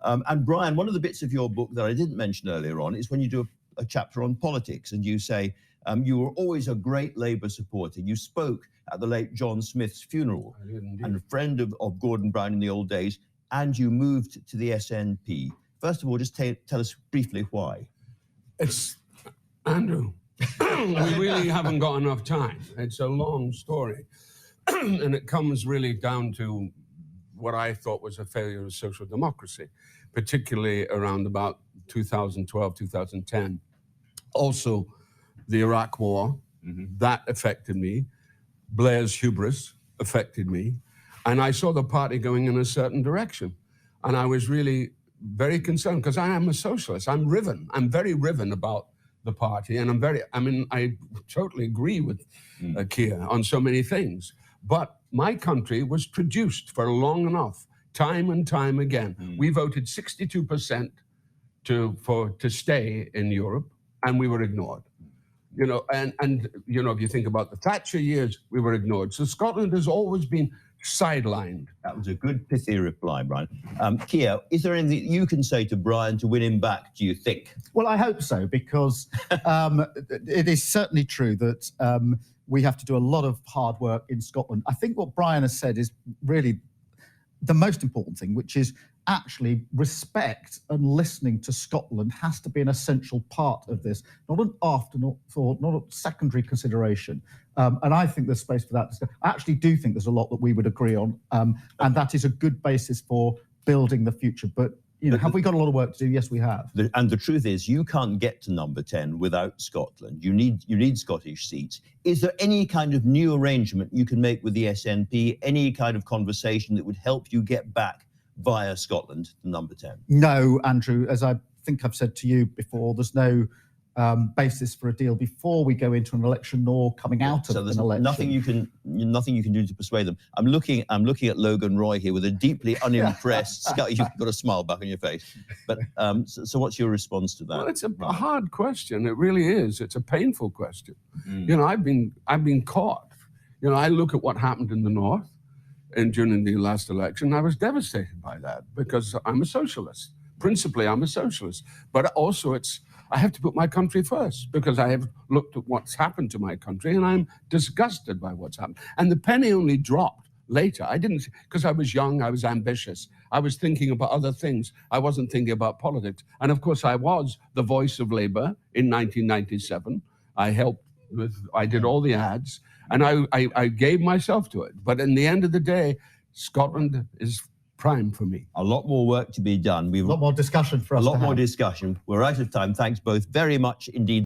And Brian, one of the bits of your book that I didn't mention earlier on is when you do a chapter on politics, and you say you were always a great Labour supporter. You spoke at the late John Smith's funeral, and a friend of Gordon Brown in the old days, and you moved to the SNP. First of all, just tell us briefly why. It's, Andrew, we really haven't got enough time. It's a long story. And it comes really down to what I thought was a failure of social democracy, particularly around about 2012, 2010. Also, the Iraq War, that affected me. Blair's hubris affected me. And I saw the party going in a certain direction. And I was really very concerned, because I am a socialist. I'm riven. I'm very riven about the party. And I totally agree with Keir on so many things. But my country was traduced for long enough, time and time again. We voted 62% to stay in Europe, and we were ignored. You know, and you know, if you think about the Thatcher years, we were ignored. So Scotland has always been sidelined. That was a good, pithy reply, Brian. Keir, is there anything you can say to Brian to win him back, do you think? Well, I hope so, because it is certainly true that we have to do a lot of hard work in Scotland. I think what Brian has said is really the most important thing, which is actually respect and listening to Scotland has to be an essential part of this, not an afterthought, not a secondary consideration. And I think there's space for that. I actually do think there's a lot that we would agree on, and that is a good basis for building the future. But you know, have we got a lot of work to do? Yes, we have. And the truth is, you can't get to number 10 without Scotland. You need Scottish seats. Is there any kind of new arrangement you can make with the SNP, any kind of conversation that would help you get back via Scotland to number 10? No, Andrew, as I think I've said to you before, there's no basis for a deal before we go into an election nor coming out of an election. Nothing you can do to persuade them. I'm looking at Logan Roy here with a deeply unimpressed You've got a smile back on your face. But so what's your response to that? Well, it's a hard question. It really is. It's a painful question. You know, I've been caught. You know, I look at what happened in the north during the last election. I was devastated by that, because I'm a socialist. Principally, I'm a socialist. But also I have to put my country first, because I have looked at what's happened to my country and I'm disgusted by what's happened. And the penny only dropped later. I didn't, because I was young, I was ambitious. I was thinking about other things. I wasn't thinking about politics. And of course, I was the voice of Labour in 1997. I did all the ads, and I gave myself to it. But in the end of the day, Scotland is prime for me. A lot more work to be done. A lot more discussion for us. A lot more discussion. We're out of time. Thanks both very much indeed.